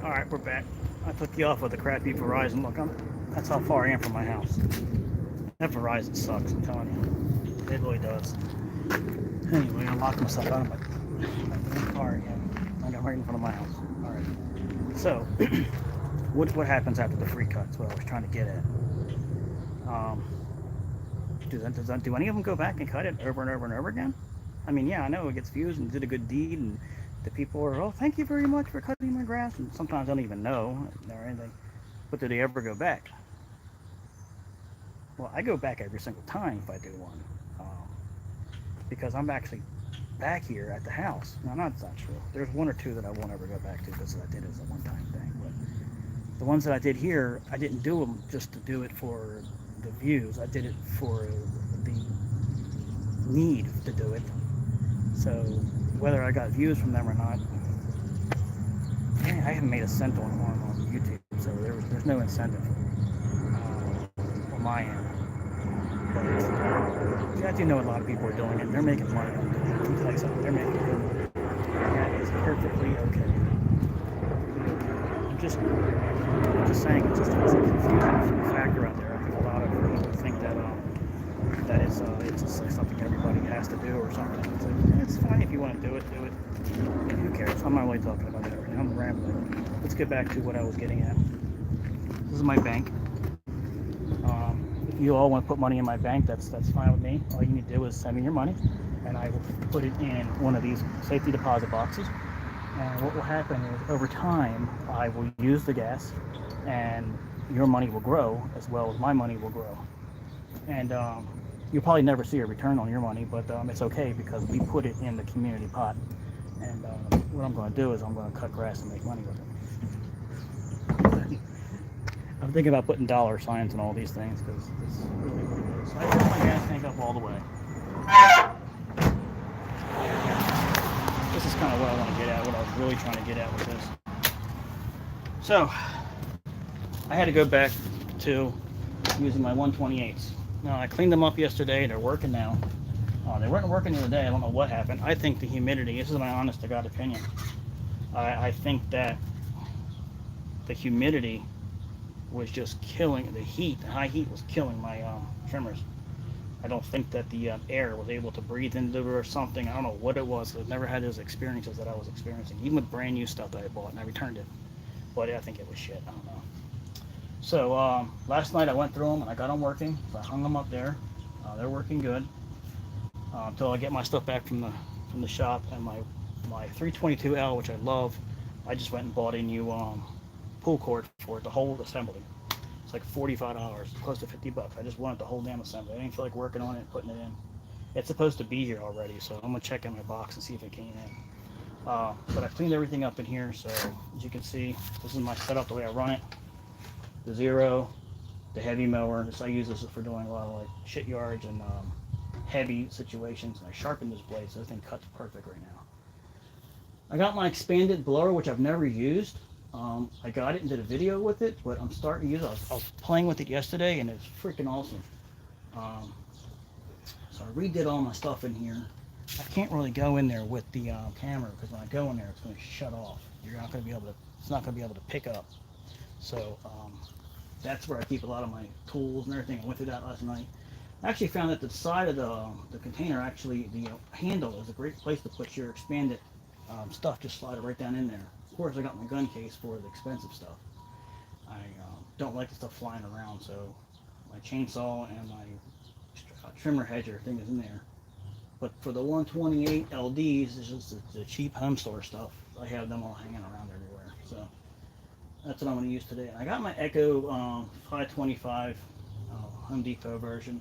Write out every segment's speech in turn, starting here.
Alright, we're back. I took you off with the crappy Verizon. Look, that's how far I am from my house. That Verizon sucks, I'm telling you. It really does. Anyway, I locked myself out of my car again. I got right in front of my house. Alright. So, what happens after the free cuts? What I was trying to get at. Do any of them go back and cut it over and over and over again? I mean, yeah, I know it gets views and did a good deed, and the people are, oh, thank you very much for cutting my grass, and sometimes I don't even know or anything. But do they ever go back? Well, I go back every single time if I do one, because I'm actually back here at the house. No, that's not true. There's one or two that I won't ever go back to because I did it as a one-time thing. But the ones that I did here, I didn't do them just to do it for the views. I did it for the need to do it. So whether I got views from them or not, I haven't made a cent on YouTube, so there's no incentive on my end. But I do know a lot of people are doing it. They're making money on it. I can tell you something. They're making good money. That is perfectly okay. I'm just saying, it's a confusing factor out there. I think a lot of people think that it's like something everybody has to do or something. It's like, it's fine if you want to do it. Who cares? I'm not really talking about that right now. I'm rambling. Let's get back to what I was getting at. This is my bank. If you all want to put money in my bank, that's fine with me. All you need to do is send me your money, and I will put it in one of these safety deposit boxes. And what will happen is, over time, I will use the gas, and your money will grow as well as my money will grow. And you'll probably never see a return on your money, but it's okay because we put it in the community pot. And what I'm going to do is I'm going to cut grass and make money with it. I'm thinking about putting dollar signs and all these things because it's really what it is. So I put my gas tank up all the way. This is kind of what I want to get at, what I was really trying to get at with this. So, I had to go back to using my 128s. Now, I cleaned them up yesterday. They're working now. They weren't working the other day. I don't know what happened. I think the humidity, this is my honest to God opinion. I think that the humidity was just killing, the high heat was killing my trimmers. I don't think that the air was able to breathe into it or something. I don't know what it was. I've never had those experiences that I was experiencing, even with brand new stuff that I bought, and I returned it. But I think it was shit. I don't know. So last night I went through them and I got them working. So I hung them up there. They're working good until I get my stuff back from the shop. And my 322L, which I love, I just went and bought a new pull cord for it, the whole assembly. It's like $45, close to $50. I just wanted the whole damn assembly. I didn't feel like working on it and putting it in. It's supposed to be here already, so I'm gonna check in my box and see if it came in. But I cleaned everything up in here, so as you can see, this is my setup, the way I run it. The Zero, the heavy mower. I use this for doing a lot of like shit yards and heavy situations. And I sharpened this blade, so this thing cuts perfect right now. I got my expanded blower, which I've never used. I got it and did a video with it, but I'm starting to use it. I was playing with it yesterday, and it's freaking awesome. So I redid all my stuff in here. I can't really go in there with the camera because when I go in there, it's going to shut off. You're not going to be able to. It's not going to be able to pick up. So that's where I keep a lot of my tools and everything. I went through that last night. I actually found that the side of the container, actually, the handle is a great place to put your expanded stuff. Just slide it right down in there. Of course, I got my gun case for the expensive stuff. I don't like the stuff flying around, so my chainsaw and my trimmer hedger thing is in there. But for the 128 LDs, it's just the cheap home store stuff. I have them all hanging around everywhere. So that's what I'm going to use today. I got my Echo 525 Home Depot version.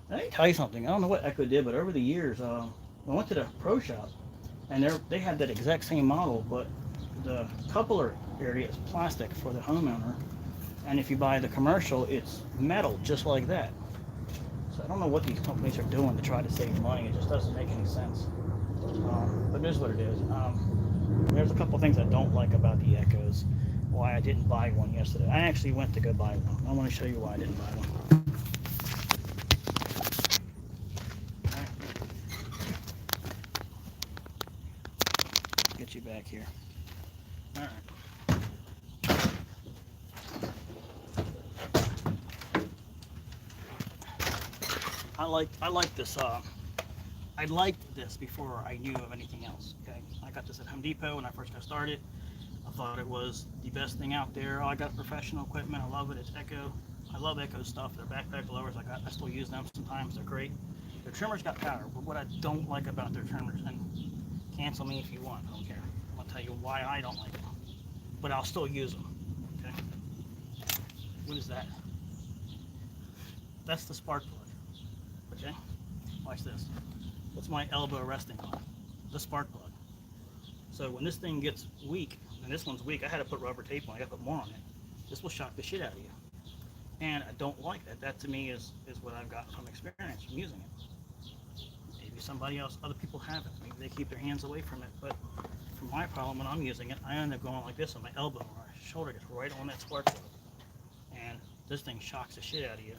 Let me tell you something. I don't know what Echo did, but over the years, I went to the pro shop, and they had that exact same model, but the coupler area is plastic for the homeowner, and if you buy the commercial, it's metal, just like that. So I don't know what these companies are doing to try to save money. It just doesn't make any sense. But it is what it is. There's a couple things I don't like about the Echoes. Why I didn't buy one yesterday. I actually went to go buy one. I want to show you why I didn't buy one. Get you back here. Alright. like this. I liked this before I knew of anything else. Okay, I got this at Home Depot when I first got started. I thought it was the best thing out there. Oh, I got professional equipment. I love it. It's Echo. I love Echo stuff. Their backpack blowers, I still use them sometimes. They're great. Their trimmers got power, but what I don't like about their trimmers, and cancel me if you want, I don't care. I'll tell you why I don't like them, but I'll still use them. Okay. What is that? That's the spark plug. Okay. Watch this. What's my elbow resting on? The spark plug. So when this thing gets weak, and this one's weak, I had to put rubber tape on. I got to put more on it. This will shock the shit out of you. And I don't like that. That to me is what I've got from experience from using it. Maybe somebody else, other people have it. Maybe they keep their hands away from it. But for my problem when I'm using it, I end up going like this on my elbow, or my shoulder gets right on that spark plug. And this thing shocks the shit out of you.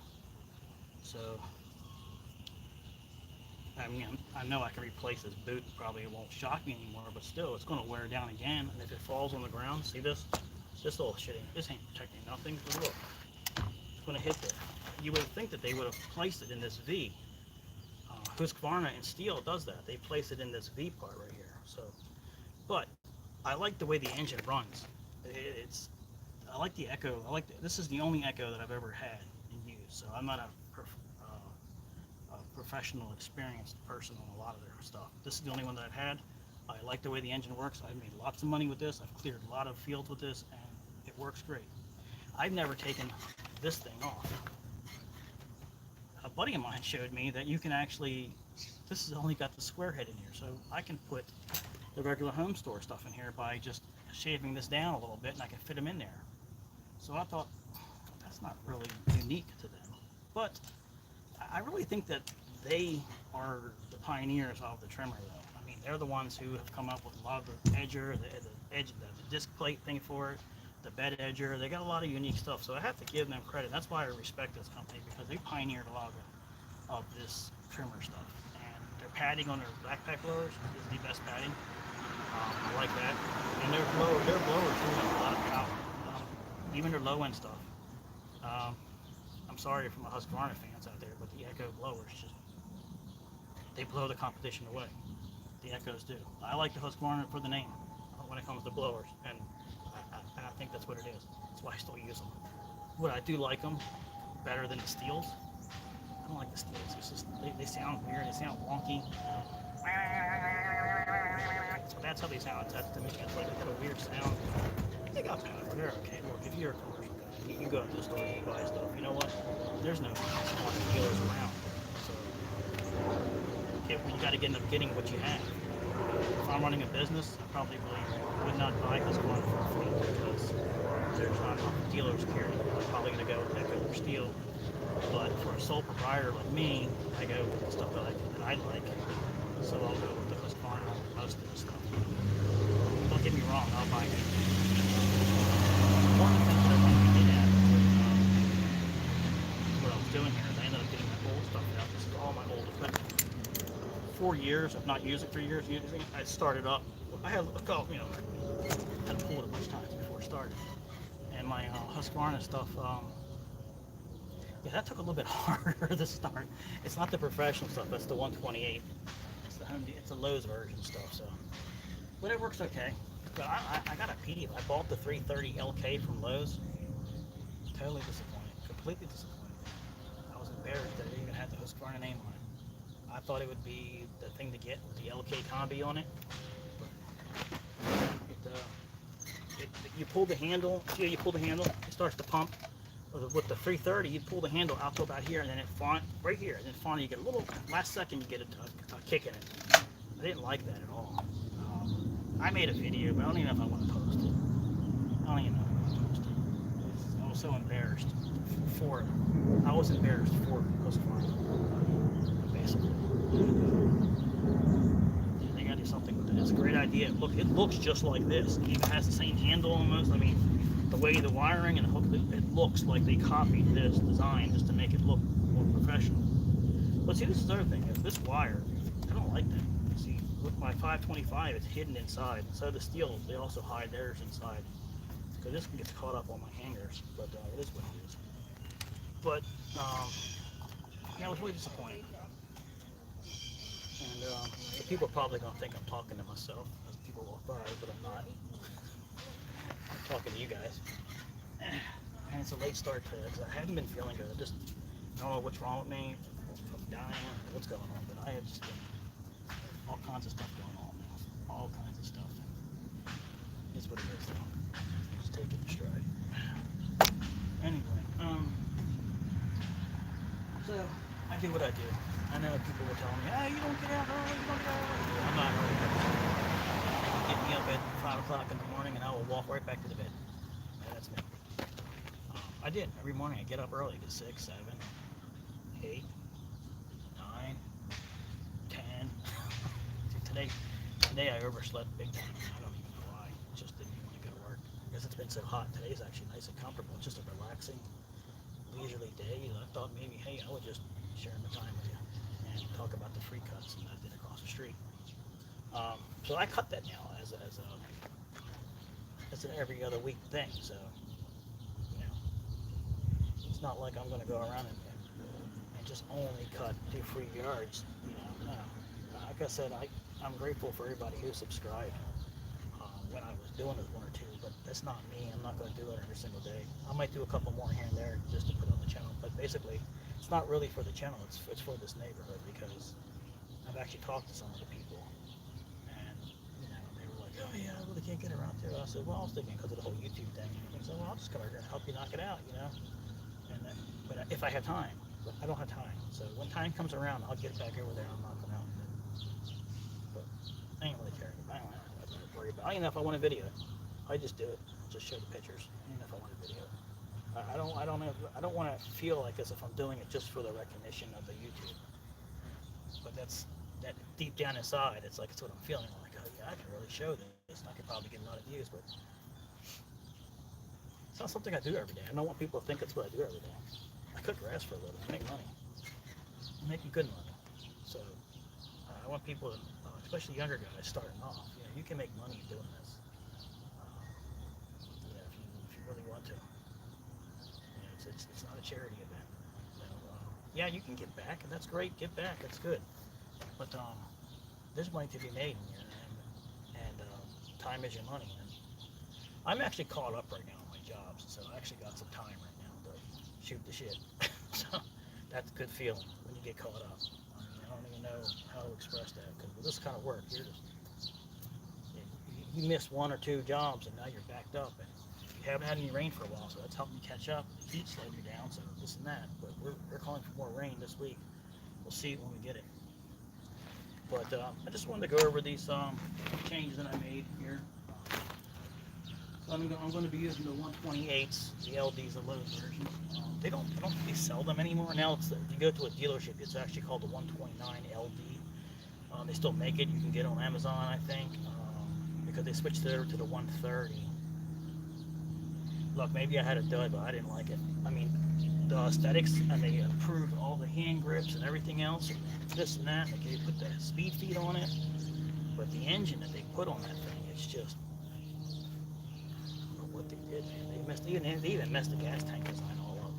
So, I mean, I know I can replace this boot. Probably it won't shock me anymore, but still, it's going to wear down again. And if it falls on the ground, see this? This little shit, this ain't protecting nothing. But look. Going to hit there. You would think that they would have placed it in this V. Husqvarna and steel does that. They place it in this V part right here. So, but I like the way the engine runs. I like the Echo. This is the only Echo that I've ever had and used. So I'm not a professional, experienced person on a lot of their stuff. This is the only one that I've had. I like the way the engine works. I've made lots of money with this. I've cleared a lot of fields with this, and it works great. I've never taken this thing off. A buddy of mine showed me that you can actually, this has only got the square head in here, so I can put the regular home store stuff in here by just shaving this down a little bit, and I can fit them in there. So I thought, that's not really unique to them. But I really think that they are the pioneers of the trimmer, though. I mean, they're the ones who have come up with a lot of the edger, the disc plate thing for it, the bed edger. They got a lot of unique stuff, so I have to give them credit. That's why I respect this company, because they pioneered a lot of this trimmer stuff. And their padding on their backpack blowers is the best padding. I like that. And their blowers do have a lot of power. Even their low end stuff. I'm sorry for my Husqvarna fans out there, but the Echo blowers they blow the competition away. The Echoes do. I like the Husqvarna for the name when it comes to blowers, and I think that's what it is. That's why I still use them. But I do like them better than the Steels. I don't like the Steels. It's just they sound weird. They sound wonky. So that's how they sound. That's to me. It's like they got a weird sound. They got power. They're okay. Look, if you're a commercial guy, you go to the store and you buy stuff. You know what? There's no dealers around. So okay, well, you got to end up getting what you have. If I'm running a business, I probably would not buy this one for free because there's not enough dealers here. I'm probably going to go with Echo or Steel. But for a sole proprietor like me, I go with the stuff that I like. So I'll go with the Husqvarna on most of the stuff. Don't get me wrong, I'll buy it. One of the things that I wanted to get at what I was doing here is I ended up getting my old stuff out. This is all my old equipment. 4 years, I've not used it for years. I started up. I had had to pull it a bunch of times before it started. And my Husqvarna stuff, yeah, that took a little bit harder to start. It's not the professional stuff. That's the 128. It's the Lowe's version stuff. So, but it works okay. But I got a peeve. I bought the 330 LK from Lowe's. Totally disappointed. Completely disappointed. I was embarrassed that it even had the Husqvarna name on it. I thought it would be the thing to get with the LK combi on it. You pull the handle. See how you pull the handle? It starts to pump. With the 330, you pull the handle out to about here, and then it right here, and then finally you get a little. Last second, you get a kick in it. I didn't like that at all. I made a video, but I don't even know if I want to post it. I don't even know if I want to post it. I was so embarrassed for it. I was embarrassed for Husqvarna, basically. They got to do something with it. It's a great idea. Look, it looks just like this. It even has the same handle almost. I mean, the way the wiring and the hook, it looks like they copied this design just to make it look more professional. But see, this is the other thing. This wire, I don't like that. See, with my 525, it's hidden inside. So the Steels, they also hide theirs inside. Because this gets caught up on my hangers, but it is what it is. But, yeah, I was really disappointed. And the people are probably going to think I'm talking to myself as people walk by, but I'm not. I'm talking to you guys. And it's a late start today because I haven't been feeling good. I just don't know what's wrong with me. If I'm dying or what's going on, but I have just all kinds of stuff going on now. All kinds of stuff. It's what it is though. Just take it in stride. Anyway, so I do what I do. I know people were telling me, hey, you don't get out early, you don't get out early. I'm not early. Get me up at 5 o'clock in the morning and I will walk right back to the bed. Yeah, that's me. I did. Every morning I get up early to 6, 7, 8, 9, 10. Today I overslept big time. I don't even know why. Just didn't even want to go to work. Because it's been so hot. Today's actually nice and comfortable. It's just a relaxing, leisurely day. And I thought maybe, hey, I would just share my time with you and talk about the free cuts that I did across the street. So I cut that now as an every other week thing. So, you know, it's not like I'm going to go around and just only cut 2 free yards. You know, no. Like I said, I'm grateful for everybody who subscribed when I was doing it 1 or 2, but that's not me. I'm not going to do it every single day. I might do a couple more here and there just to put on the channel, but basically, it's not really for the channel. It's for this neighborhood because I've actually talked to some of the people, and you know, they were like, "Oh yeah, I really can't get around to it." I said, "Well, I was thinking because of the whole YouTube thing." And so, "Well, I'll just come over here and help you knock it out," you know. And then, but if I have time, but I don't have time. So when time comes around, I'll get back over there and knock them out. But I ain't really caring. I don't worry about. I don't know if I want a video. I just do it. Just show the pictures. I don't know if I want a video. I don't want to feel like as if I'm doing it just for the recognition of the YouTube. But that deep down inside, it's like it's what I'm feeling like. Oh yeah, I can really show this. I could probably get a lot of views, but it's not something I do every day. I don't want people to think it's what I do every day. I cook grass for a living. I make money. I'm making good money. So I want people, especially younger guys, starting off. You know, you can make money doing this. Yeah, if you really want to. You know, it's not a charity event. You know, yeah, you can give back, and that's great. Give back, that's good. But there's money to be made in here, and time is your money. And I'm actually caught up right now on my jobs, so I actually got some time right now to shoot the shit. So that's a good feeling when you get caught up. I mean, I don't even know how to express that, because with this kind of work, you miss 1 or 2 jobs, and now you're backed up, and you haven't had any rain for a while, so that's helping you catch up. The heat slowed you down, so this and that. But we're calling for more rain this week. We'll see when we get it. But I just wanted to go over these changes that I made here. So I'm going to be using the 128s, the LDs, the low version. They don't really sell them anymore. Now if you go to a dealership, it's actually called the 129 LD. They still make it. You can get it on Amazon, I think, because they switched it over to the 130. Look, maybe I had a dud, but I didn't like it. I mean, the aesthetics, and they improved all the hand grips and everything else, and this and that. They put the speed feed on it, but the engine that they put on that thing, it's just, I don't know what they did, man. They even messed the gas tank design all up.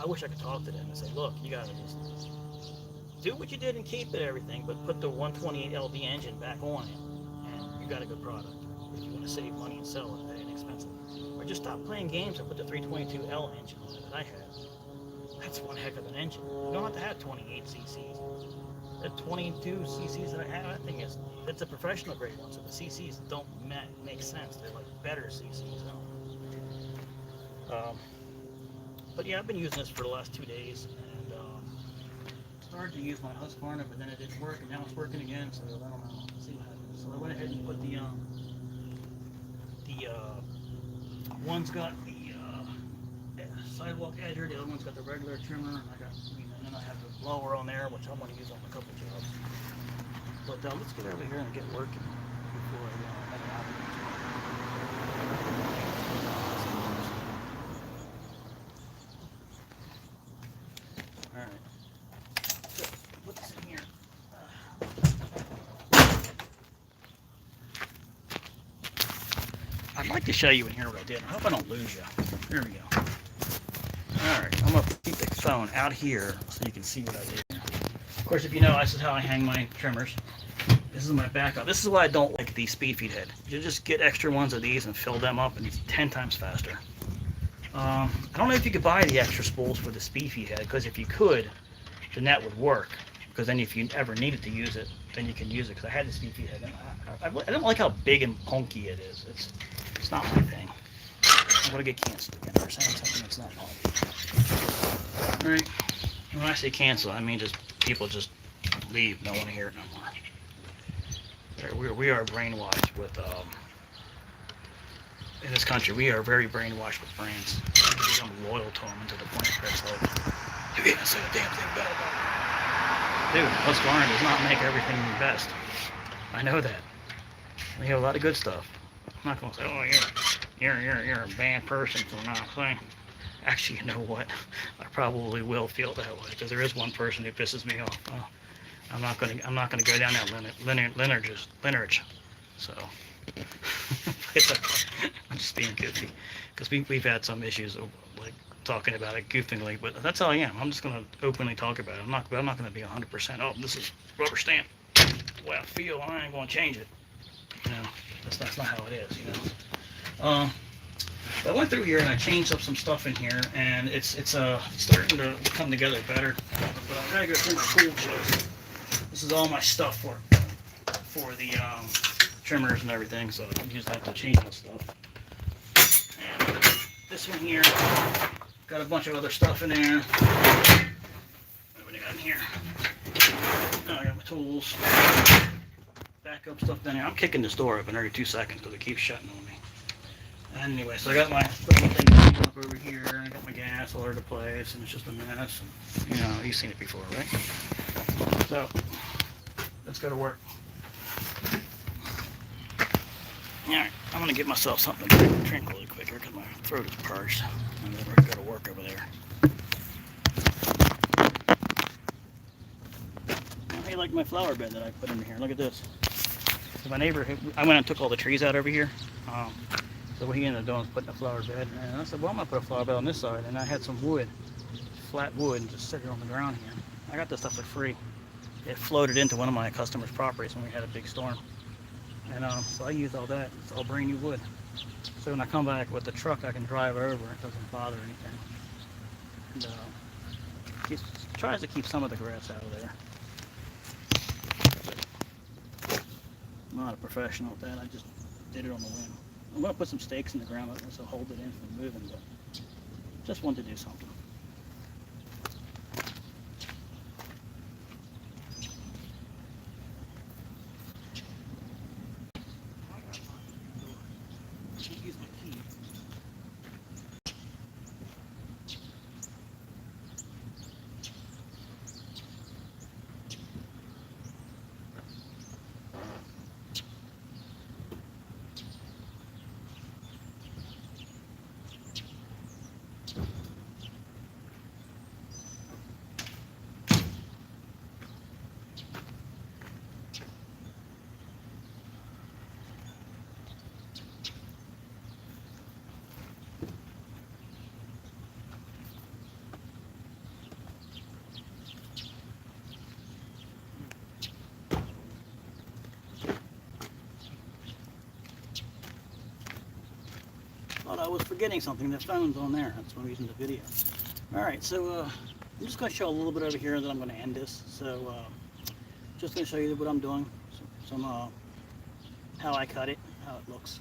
I wish I could talk to them and say, look, you gotta just do what you did and keep it, everything, but put the 128 LD engine back on it, and you got a good product. If you want to save money and sell it, it ain't expensive. Or just stop playing games and put the 322L engine on it that I have. That's one heck of an engine. You don't have to have 28 cc's. The 22 cc's that I have, I think it's a professional grade one, so the cc's don't make sense. They're like better cc's. But yeah, I've been using this for the last 2 days, and started to use my Husqvarna, but then it didn't work, and now it's working again, so I don't know. Let's see what happens. So I went ahead and put the one's got the sidewalk edger, the other one's got the regular trimmer, and and then I have the blower on there, which I'm going to use on a couple jobs. But let's get over here and get working before I head out. All right. So what's in here? I'd like to show you in here what I did. I hope I don't lose you. Here we go. Alright, I'm going to keep the phone out here so you can see what I did. course, if you know, this is how I hang my trimmers. This is my backup. This is why I don't like these speed feed head. You just get extra ones of these and fill them up, and it's 10 times faster. I don't know if you could buy the extra spools for the speed feed head, because if you could, then that would work. Because then if you ever needed to use it, then you can use it. Because I had the speed feed head. And I don't like how big and punky it is. It's not my thing. I'm gonna get canceled again for saying something that's not punky. All right. When I say cancel, I mean just people just leave. Don't want to hear it no more. We are brainwashed with in this country. We are very brainwashed with brands. We become loyal to them to the point where it's like, you can't say a damn thing bad about it. Dude, Husqvarna does not make everything the best. I know that. We have a lot of good stuff. I'm not gonna say, oh, you're a bad person for not saying. Actually, you know what? I probably will feel that way because there is one person who pisses me off. Well, I'm not gonna go down that lineage. So I'm just being goofy because we've had some issues of, like, talking about it goofingly, but that's how I am. I'm just gonna openly talk about it. I'm not gonna be 100%. Oh, this is rubber stamp. The way I feel, I ain't gonna change it. You know, that's not how it is. You know. I went through here and I changed up some stuff in here, and it's starting to come together better. But I gotta go through my tool chest. This is all my stuff for the trimmers and everything, so I can use that to change my stuff. And this one here, got a bunch of other stuff in there. What do I got in here? Oh, I got my tools. Backup stuff down here. I'm kicking this door open every 2 seconds because it keeps shutting on me. Anyway, so I got my thing up over here, and I got my gas all over the place, and it's just a mess. And, you know, you've seen it before, right? So, let's go to work. Alright, I'm going to give myself something to drink really quick here because my throat is parched. And then we're going to go to work over there. Hey, like my flower bed that I put in here. Look at this. So my neighbor, I went and took all the trees out over here. So what he ended up doing was putting a flower bed. And I said, well, I'm going to put a flower bed on this side. And I had some wood, flat wood, and just sit it on the ground here. I got this stuff for free. It floated into one of my customers' properties when we had a big storm. And so I used all that. It's all brand new wood. So when I come back with the truck, I can drive over. It doesn't bother anything. And tries to keep some of the grass out of there. I'm not a professional at that. I just did it on the whim. I'm going to put some stakes in the ground so hold it in from moving, but just wanted to do something. Use my key. Thought I was forgetting something. The phone's on there. That's why I'm using the video. Alright, so I'm just going to show a little bit over here, and then I'm going to end this. So just going to show you what I'm doing. Some how I cut it, how it looks.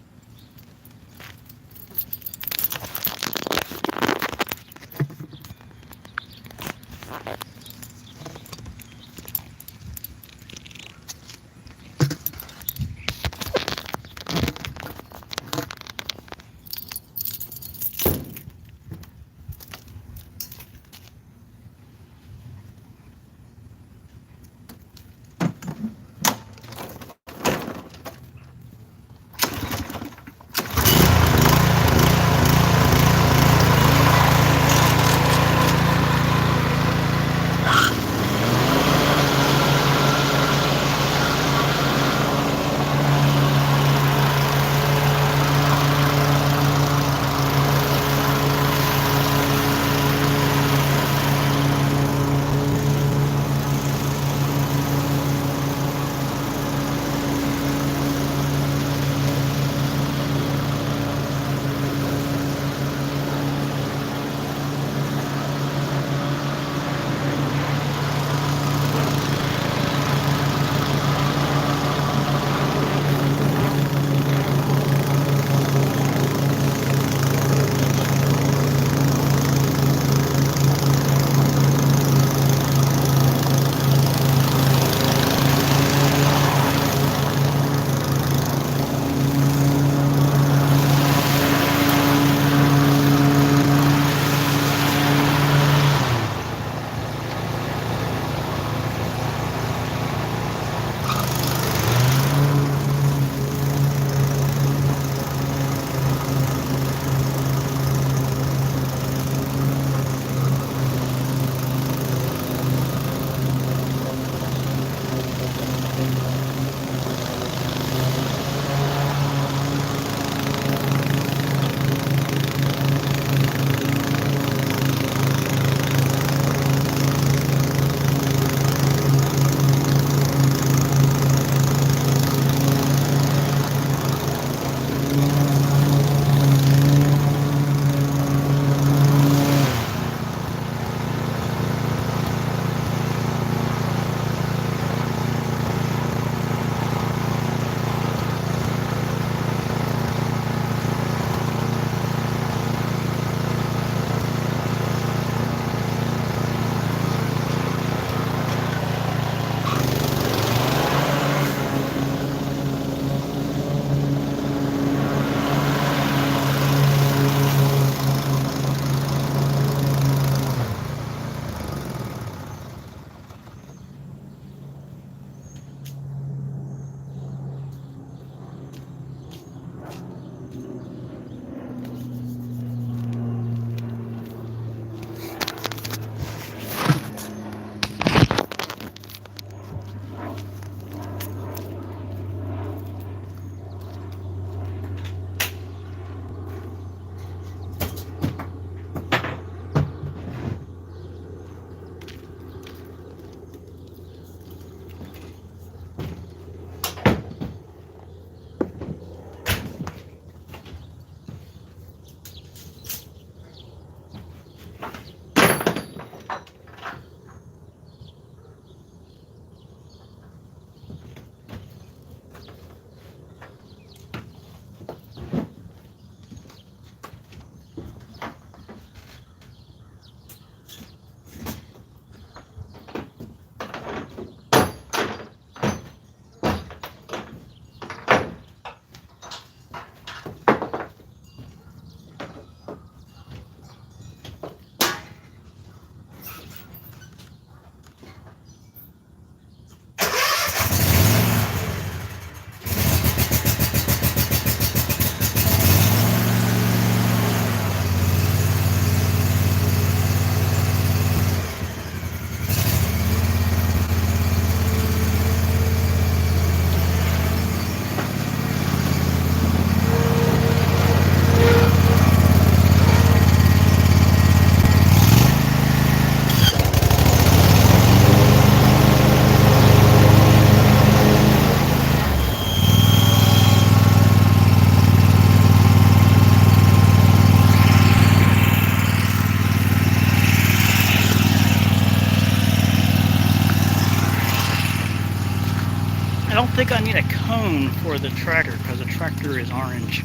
think I need a cone for the tractor because the tractor is orange.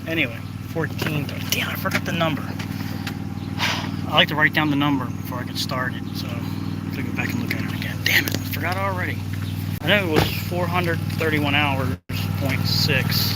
Anyway, 14. Damn, I forgot the number. I like to write down the number before I get started, so I'm gonna go back and look at it again. Damn it, I forgot already. I know it was 431 hours, 0.6.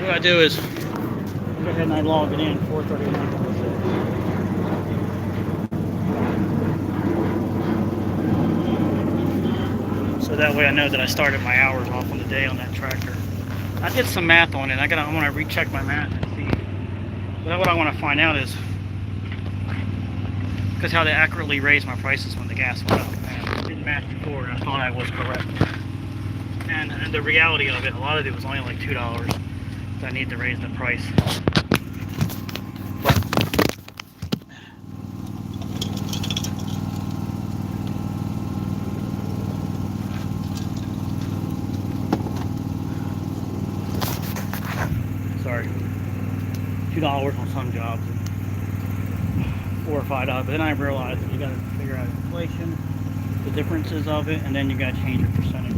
What I do is go ahead and I log it in 4:31. So that way I know that I started my hours off on the day on that tractor. I did some math on it. I want to recheck my math and see. But what I want to find out is because how they accurately raised my prices when the gas went up. I did math before and I thought I was correct. And the reality of it, a lot of it was only like $2. I need to raise the price. But sorry, $2 on some jobs, and $4 or $5. But then I realized that you got to figure out inflation, the differences of it, and then you got to change your percentage.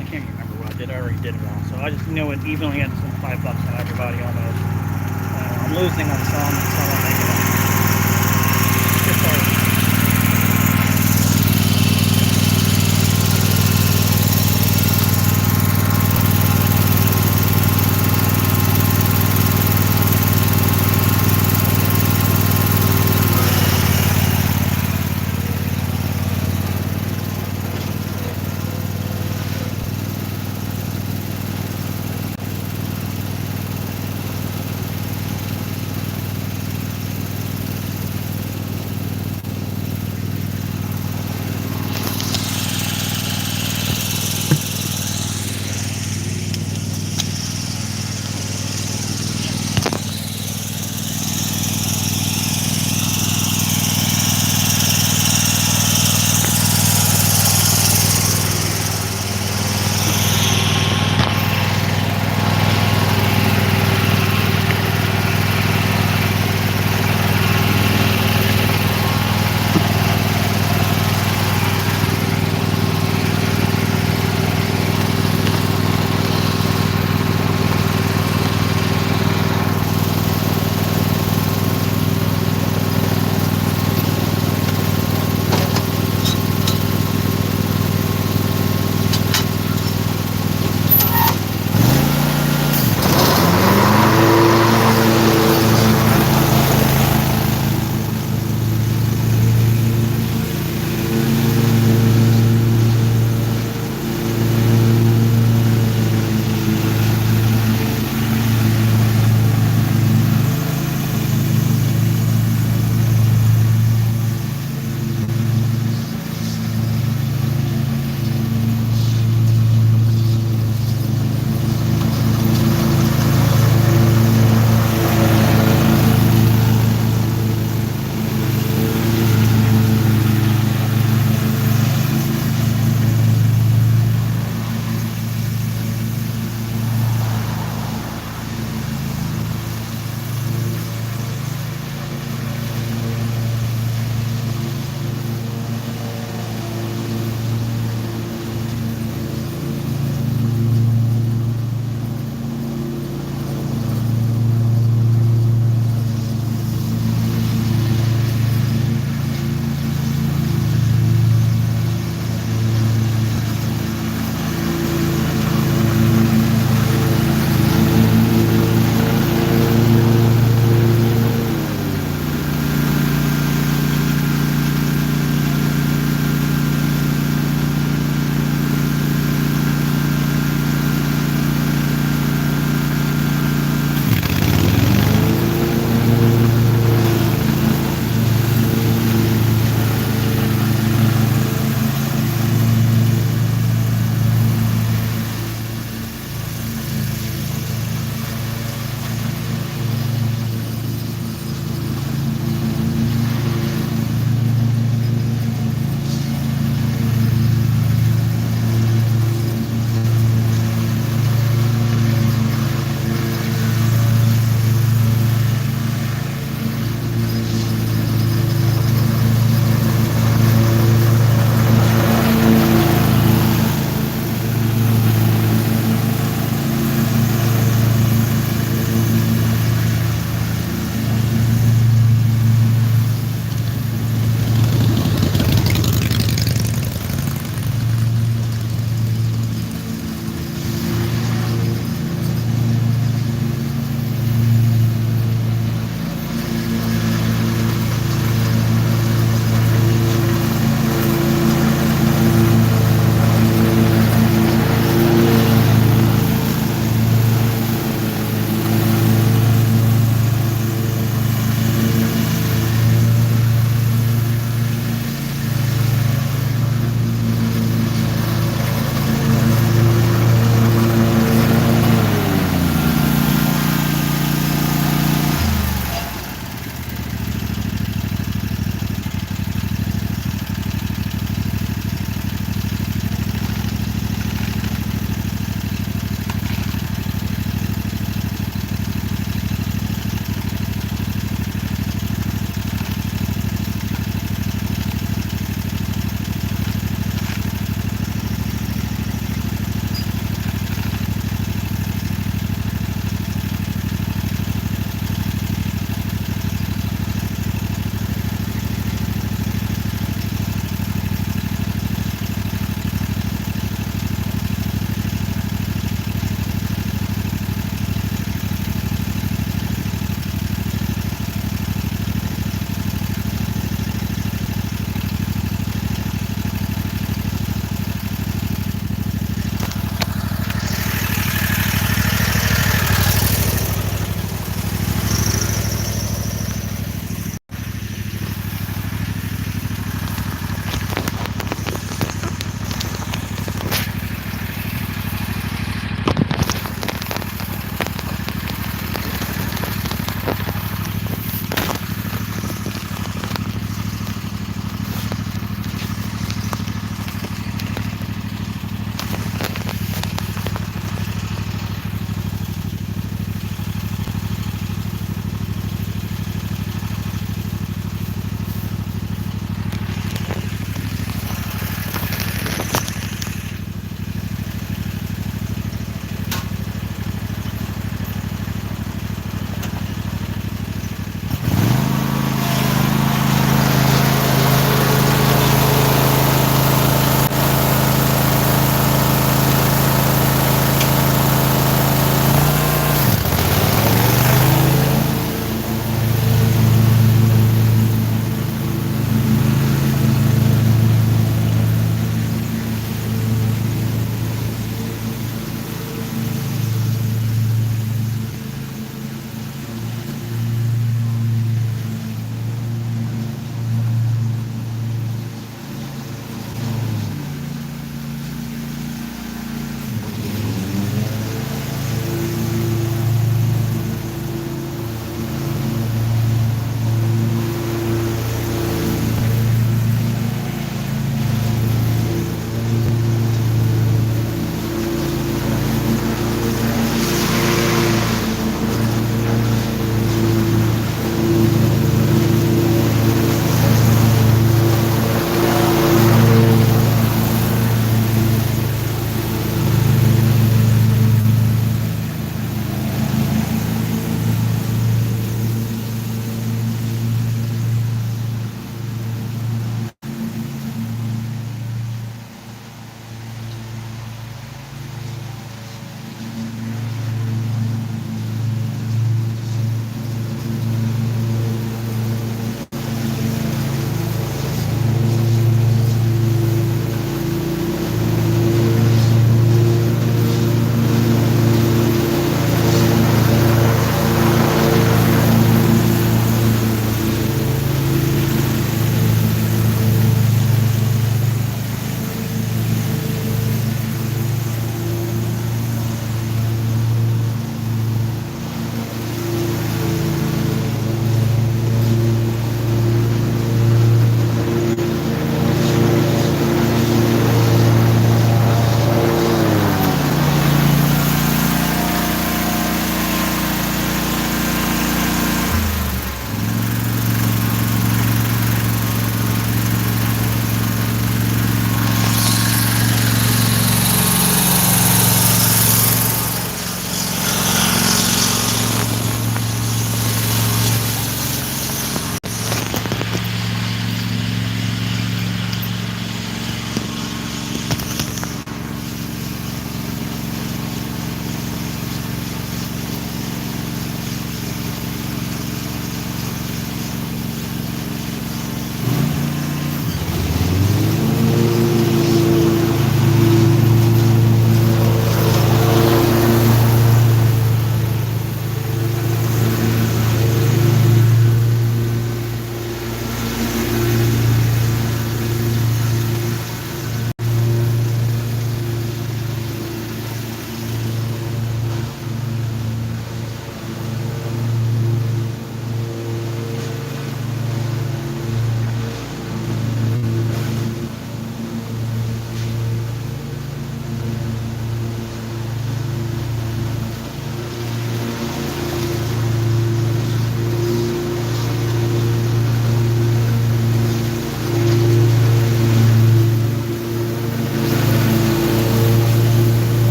I can't remember what I did. I already did it all. So I just know it evenly at some $5 on everybody almost. I'm losing on some and some I'm making up. Just started.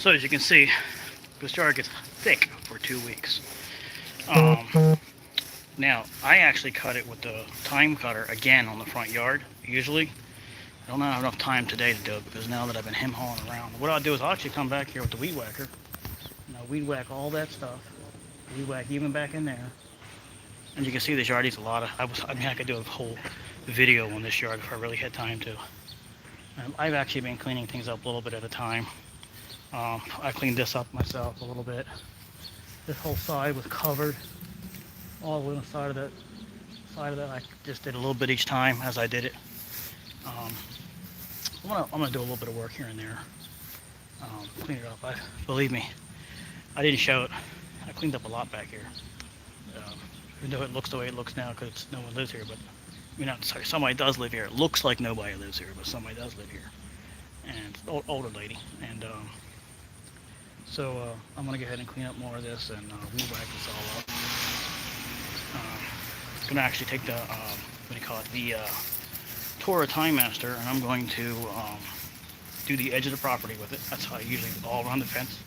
So as you can see, this yard gets thick for 2 weeks. Now, I actually cut it with the time cutter again on the front yard, usually. I don't have enough time today to do it because now that I've been hauling around. What I'll do is I'll actually come back here with the weed whacker. And I'll weed whack all that stuff. Weed whack even back in there. And you can see this yard needs a lot of, I could do a whole video on this yard if I really had time to. I've actually been cleaning things up a little bit at a time. I cleaned this up myself a little bit. This whole side was covered. All the way on the side of that, I just did a little bit each time as I did it. I'm gonna do a little bit of work here and there. Clean it up. Believe me, I didn't show it. I cleaned up a lot back here. Even though it looks the way it looks now because no one lives here, but sorry, somebody does live here. It looks like nobody lives here, but somebody does live here, and older lady. And so I'm gonna go ahead and clean up more of this and weed whack this all up. I'm gonna actually take the the Toro Time Master, and I'm going to do the edge of the property with it. That's how I usually all around the fence,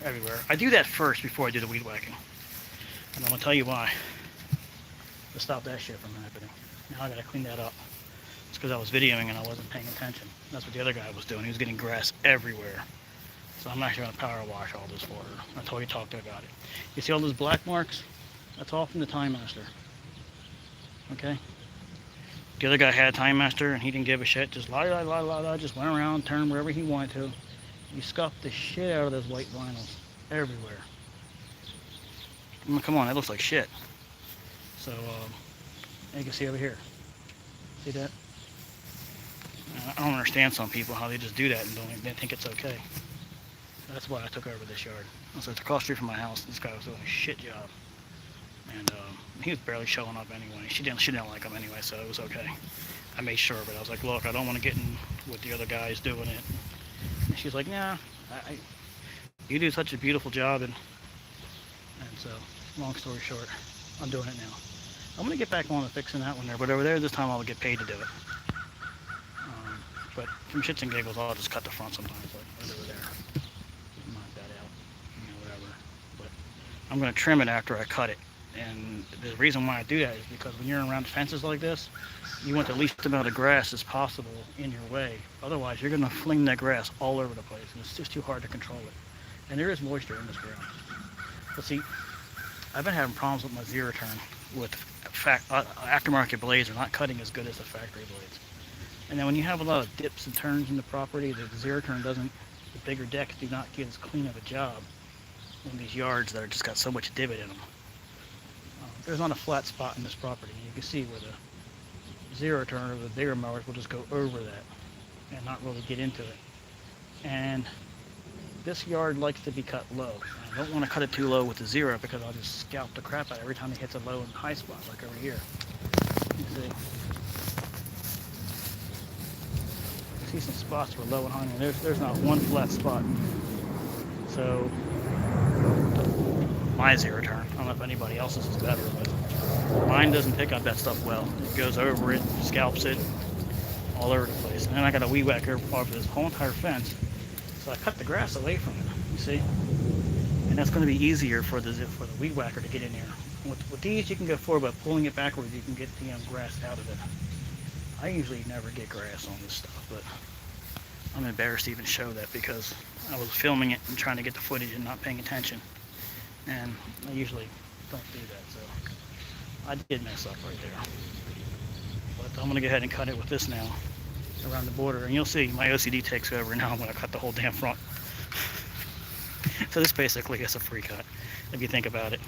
everywhere. I do that first before I do the weed whacking, and I'm gonna tell you why. To stop that shit from happening. Now I gotta clean that up. It's because I was videoing and I wasn't paying attention. That's what the other guy was doing. He was getting grass everywhere. So I'm actually gonna power wash all this water. That's all he talked to about it. You see all those black marks? That's all from the Time Master. Okay? The other guy had a Time Master and he didn't give a shit. Just just went around, turned wherever he wanted to. He scuffed the shit out of those white vinyls everywhere. I mean, come on, that looks like shit. So, you can see over here. See that? I don't understand some people how they just do that and they think it's okay. That's why I took over this yard. So it's across the street from my house. This guy was doing a shit job. And he was barely showing up anyway. She didn't like him anyway, so it was okay. I made sure of it. I was like, look, I don't want to get in with the other guys doing it. And she's like, nah, you do such a beautiful job. And so, long story short, I'm doing it now. I'm going to get back on to fixing that one there, but over there this time I'll get paid to do it. But from shits and giggles, I'll just cut the front sometimes, like right over there. Knock that out, whatever. But I'm going to trim it after I cut it. And the reason why I do that is because when you're around fences like this, you want the least amount of grass as possible in your way. Otherwise, you're going to fling that grass all over the place, and it's just too hard to control it. And there is moisture in this ground. But see, I've been having problems with my zero turn with aftermarket blades are not cutting as good as the factory blades. And then when you have a lot of dips and turns in the property, the zero turn doesn't, the bigger decks do not get as clean of a job in these yards that are just got so much divot in them. There's not a flat spot in this property. You can see where the zero turn or the bigger mowers will just go over that and not really get into it. And this yard likes to be cut low. I don't want to cut it too low with the zero because I'll just scalp the crap out every time it hits a low and high spot, like over here. You see some spots where low and high, and there's not one flat spot. So my zero turn, I don't know if anybody else's is better, but mine doesn't pick up that stuff well. It goes over it, scalps it, all over the place. And then I got a weed whacker over this whole entire fence. So I cut the grass away from it, you see? And that's going to be easier for the weed whacker to get in there. With these, you can go forward, but pulling it backwards, you can get the grass out of it. I usually never get grass on this stuff, but I'm embarrassed to even show that because I was filming it and trying to get the footage and not paying attention. And I usually don't do that, so I did mess up right there. But I'm going to go ahead and cut it with this now around the border, and you'll see my OCD takes over, and now I'm going to cut the whole damn front. So this basically is a free cut, if you think about it.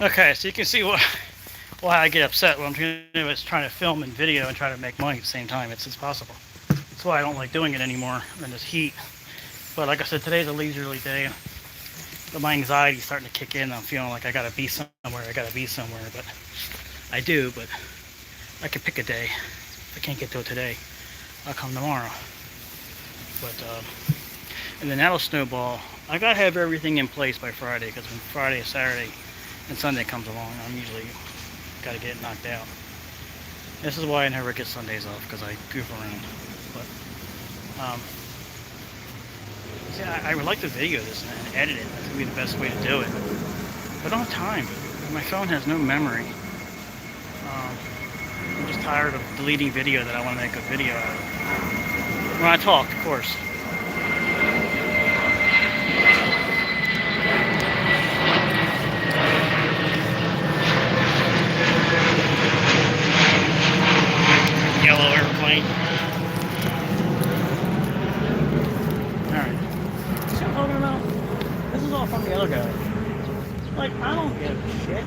Okay, so you can see why I get upset when I'm trying to film and video and try to make money at the same time. It's possible. That's why I don't like doing it anymore in this heat. But like I said, today's a leisurely day. But my anxiety's starting to kick in. I'm feeling like I gotta be somewhere. But I do. But I could pick a day. If I can't get to it today, I'll come tomorrow. But and then that'll snowball. I gotta have everything in place by Friday, because when Friday, Saturday, and Sunday comes along, I'm usually gotta get it knocked out. This is why I never get Sundays off, because I goof around. But see, I would like to video this and edit it. That's gonna be the best way to do it. But I don't have time. My phone has no memory. I'm just tired of deleting video that I want to make a video out of. When I talk, of course. Yellow airplane. Alright. See what I'm talking about? This is all from the other guy. Like, I don't give a shit.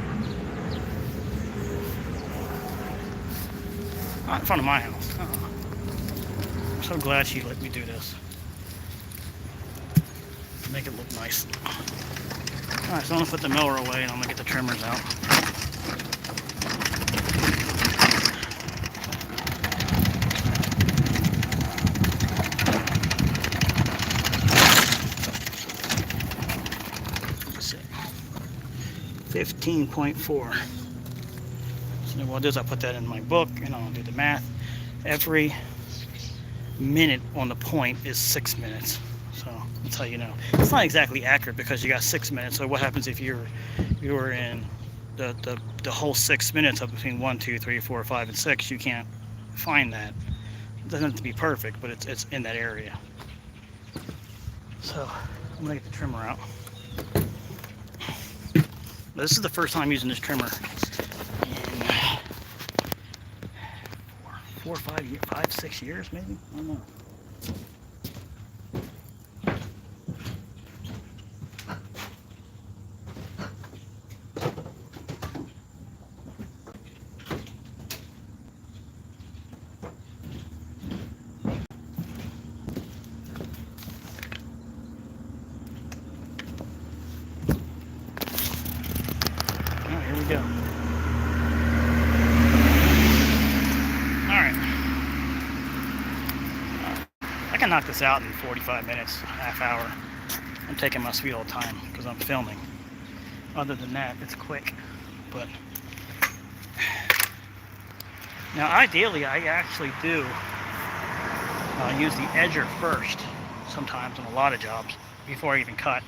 Not in front of my house. I'm so glad she let me do this. Make it look nice. Alright, so I'm going to put the mower away and I'm going to get the trimmers out. Let's see. 15.4. So what I'll do is I'll put that in my book and I'll do the math. Every minute on the point is 6 minutes. So that's how you know. It's not exactly accurate because you got 6 minutes. So what happens if you were in the whole 6 minutes of between 1, 2, 3, 4, 5, and 6? You can't find that. It doesn't have to be perfect, but it's in that area. So I'm gonna get the trimmer out. This is the first time using this trimmer in 4, 5, 6 years, maybe. I don't know. Here we go. Alright. I can knock this out in 45 minutes, half hour. I'm taking my sweet old time because I'm filming. Other than that, it's quick. But now ideally I actually do use the edger first sometimes on a lot of jobs before I even cut.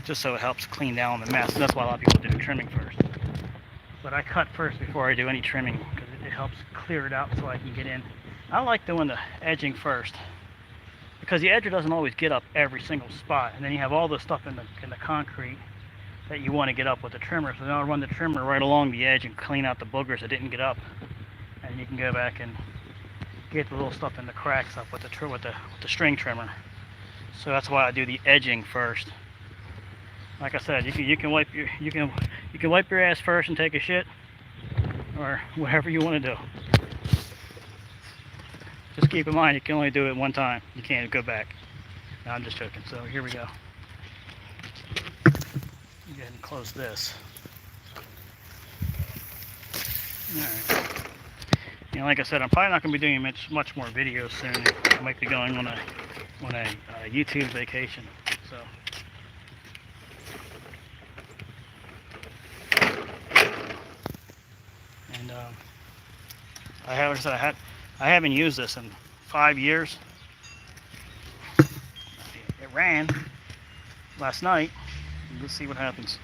Just so it helps clean down the mess. That's why a lot of people do trimming first. But I cut first before I do any trimming because it helps clear it out so I can get in. I like doing the edging first because the edger doesn't always get up every single spot, and then you have all the stuff in the concrete that you want to get up with the trimmer. So then I'll run the trimmer right along the edge and clean out the boogers that didn't get up, and you can go back and get the little stuff in the cracks up with the string trimmer. So that's why I do the edging first. Like I said, you can wipe your ass first and take a shit, or whatever you want to do. Just keep in mind you can only do it one time. You can't go back. No, I'm just joking. So here we go. Go ahead and close this. All right. You know, like I said, I'm probably not going to be doing much more videos soon. I might be going on a YouTube vacation. So. And I haven't used this in 5 years. It ran last night. Let's see what happens.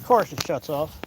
Of course it shuts off.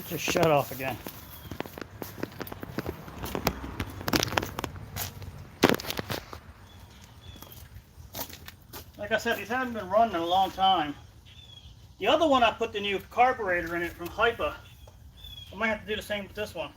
Just shut off again. Like I said, these haven't been running in a long time. The other one, I put the new carburetor in it from Hypa. I might have to do the same with this one.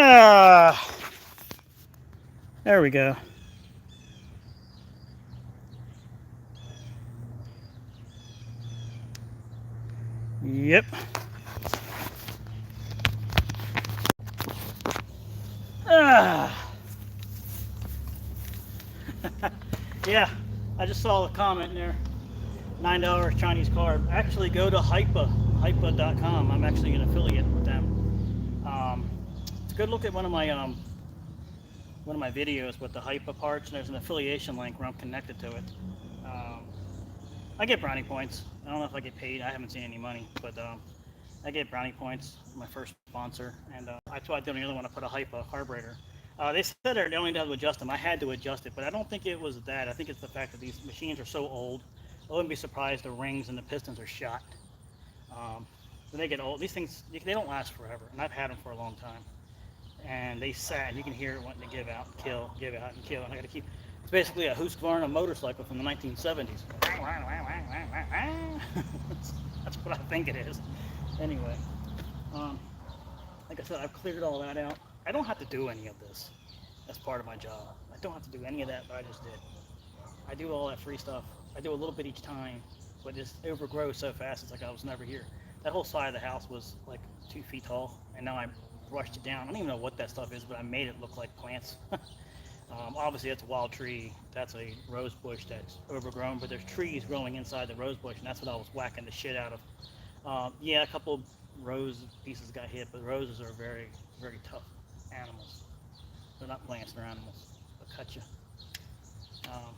Ah, there we go. Yep. Ah. Yeah, I just saw a comment in there. $9 Chinese card. Actually, go to hypa.com. I'm actually an affiliate with them. It's a good look at one of my videos with the hypa parts, and there's an affiliation link where I'm connected to it. Um, I get brownie points. I don't know if I get paid. I haven't seen any money, but I get brownie points. My first sponsor, and that's why I didn't really want to put a hypa carburetor. They said they only had to adjust them. I had to adjust it, but I don't think it was that. I think it's the fact that these machines are so old. I wouldn't be surprised the rings and the pistons are shot. Um, when they get old, these things they don't last forever, and I've had them for a long time. And they sat, and you can hear it wanting to give out, and kill, give out, and kill. And I got to keep. It's basically a Husqvarna motorcycle from the 1970s. That's what I think it is. Anyway, um, like I said, I've cleared all that out. I don't have to do any of this as part of my job. I don't have to do any of that, but I just did. I do all that free stuff. I do a little bit each time, but it just overgrows so fast. It's like I was never here. That whole side of the house was like 2 feet tall, and now I brushed it down. I don't even know what that stuff is, but I made it look like plants. Obviously, that's a wild tree. That's a rose bush that's overgrown, but there's trees growing inside the rose bush, and that's what I was whacking the shit out of. Yeah, a couple rose pieces got hit, but roses are very, very tough animals. They're not plants, they're animals. They'll cut you. Um,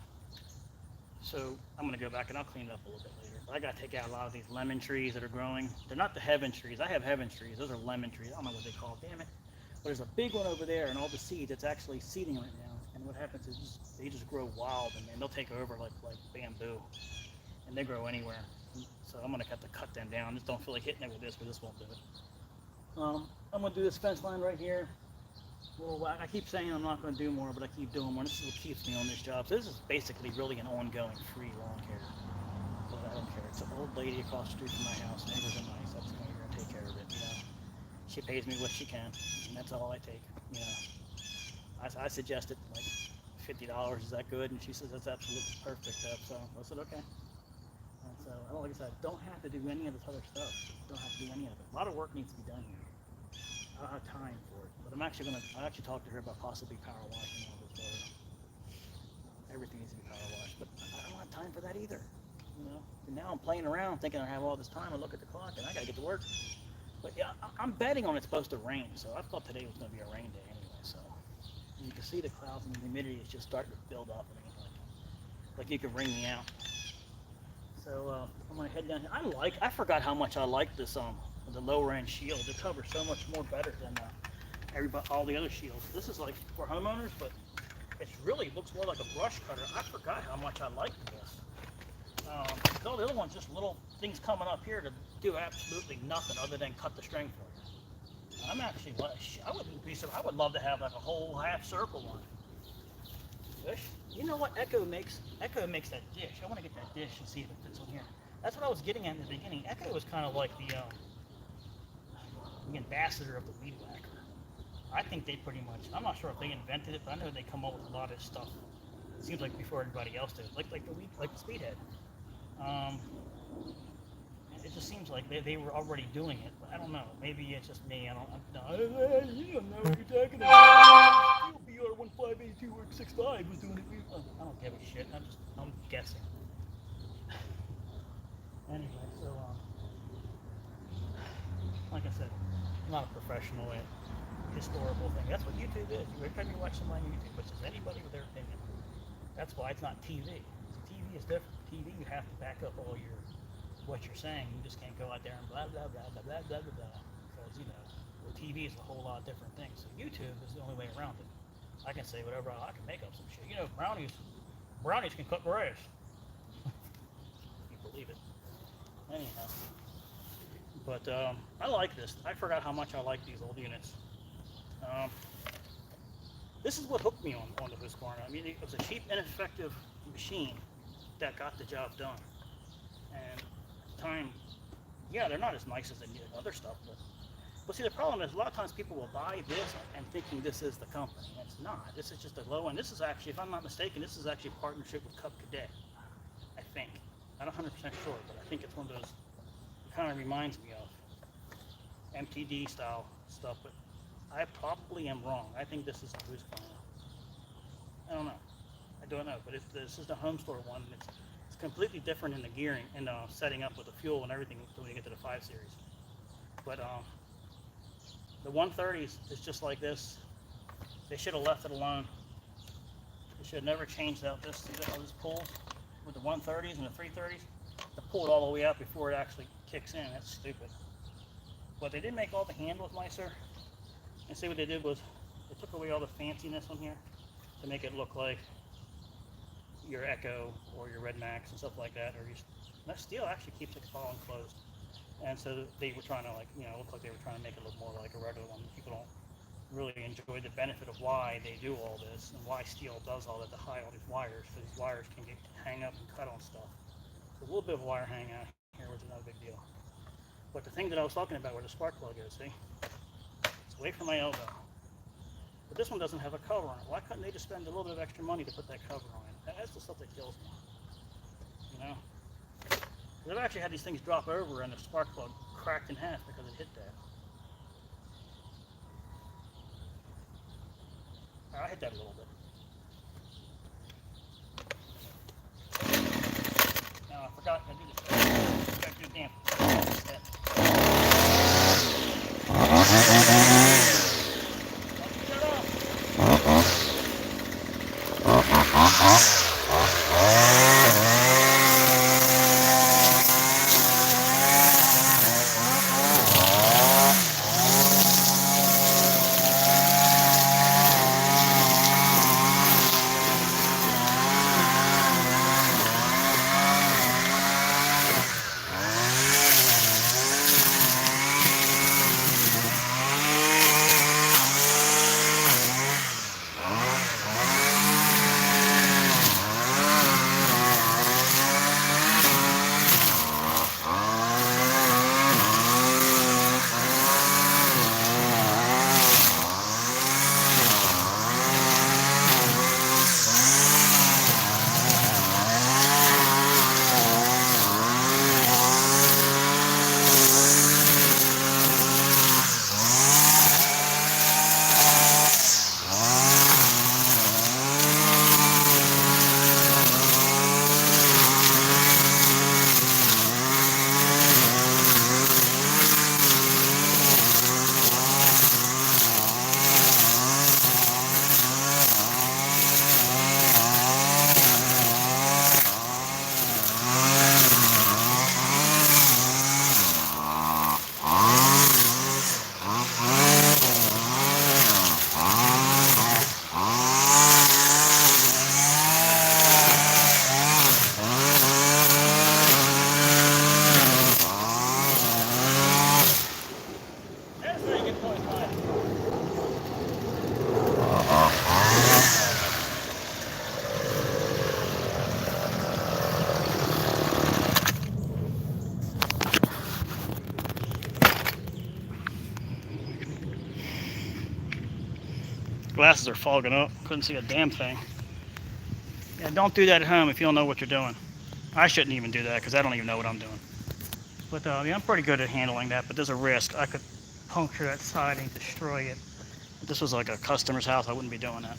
so I'm going to go back and I'll clean it up a little bit later. But I got to take out a lot of these lemon trees that are growing. They're not the heaven trees. I have heaven trees. Those are lemon trees. I don't know what they call. Damn it. But there's a big one over there, and all the seeds. It's actually seeding right now. And what happens is they just grow wild, and then they'll take over like bamboo, and they grow anywhere. So I'm going to have to cut them down. Just don't feel like hitting it with this, because this won't do it. I'm going to do this fence line right here. Well, I keep saying I'm not going to do more, but I keep doing more. This is what keeps me on this job. So this is basically really an ongoing free lawn care. But I don't care. It's an old lady across the street from my house. Neighbors are nice. I'm just going to take care of it. She pays me what she can, and that's all I take. You know, I suggested like $50. Is that good? And she says that's absolutely perfect. So I said okay. And so, like I said, I don't have to do any of this other stuff. Don't have to do any of it. A lot of work needs to be done here. I don't have time for it, but I actually talked to her about possibly power washing all this water. Everything needs to be power washed, but I don't have time for that either. And now I'm playing around thinking I have all this time. I look at the clock and I gotta get to work. But yeah, I'm betting on it's supposed to rain, so I thought today was gonna be a rain day anyway. So you can see the clouds and the humidity is just starting to build up. I mean, like you could wring me out. So I'm gonna head down here. I forgot how much I like this the lower end shield. It covers so much more better than all the other shields. This is like for homeowners, but it really looks more like a brush cutter. I forgot how much I liked this. All the other ones just little things coming up here to do absolutely nothing other than cut the string for you. I'm actually I would love to have like a whole half circle one. You know what Echo makes? Echo makes that dish. I want to get that dish and see if it fits on here. That's what I was getting at in the beginning. Echo was kind of like the ambassador of the weed whacker. I think they pretty much, I'm not sure if they invented it, but I know they come up with a lot of stuff. It seems like before everybody else did. Like the speedhead. It just seems like they were already doing it, but I don't know. Maybe it's just me. You don't know what you're talking about. BR158265 was doing it. I don't give a shit. I'm guessing. Anyway, so like I said, I'm not a professional at historical thing. That's what YouTube is. Every time you watch somebody on YouTube, it's just anybody with their opinion. That's why it's not TV. TV is different. TV, you have to back up all what you're saying. You just can't go out there and blah blah blah blah blah blah blah. Because TV is a whole lot of different things. So YouTube is the only way around it. I can say whatever I can make up some shit. Brownies can cut grass. You believe it. Anyhow. But I like this. I forgot how much I like these old units. This is what hooked me on the Husqvarna. I mean, it was a cheap, ineffective machine that got the job done. And at the time, yeah, they're not as nice as the other stuff, but But see, the problem is a lot of times people will buy this and thinking this is the company. It's not. This is just a low end. This is actually, if I'm not mistaken, this is actually a partnership with Cub Cadet, I think. I'm not 100% sure, but I think it's one of those, it kind of reminds me of MTD style stuff, but I probably am wrong. I think this is a Husqvarna. I don't know. I don't know, but if this is the home store one, it's completely different in the gearing and setting up with the fuel and everything until you get to the 5 Series. But the 130s is just like this. They should have left it alone. They should have never changed out this. See how this pulls with the 130s and the 330s? To pull it all the way out before it actually kicks in. That's stupid. But they did make all the handles nicer. And see what they did was they took away all the fanciness on here to make it look like your Echo or your Red Max and stuff like that. Or that steel actually keeps it all enclosed. And so they were trying to, like, you know, look like they were trying to make it look more like a regular one. People don't really enjoy the benefit of why they do all this and why steel does all that to hide all these wires, because these wires can get hang up and cut on stuff. So a little bit of wire hang out here, which is not a big deal. But the thing that I was talking about where the spark plug is, see? It's away from my elbow. But this one doesn't have a cover on it. Why couldn't they just spend a little bit of extra money to put that cover on it? That's the stuff that kills me. You know? I've actually had these things drop over and the spark plug cracked in half because it hit that. I hit that a little bit. Now I forgot to do this. I got to do damn. Glasses are fogging up. Couldn't see a damn thing. Yeah, don't do that at home if you don't know what you're doing. I shouldn't even do that because I don't even know what I'm doing. But yeah, I'm pretty good at handling that, but there's a risk. I could puncture that siding, destroy it. If this was like a customer's house, I wouldn't be doing that.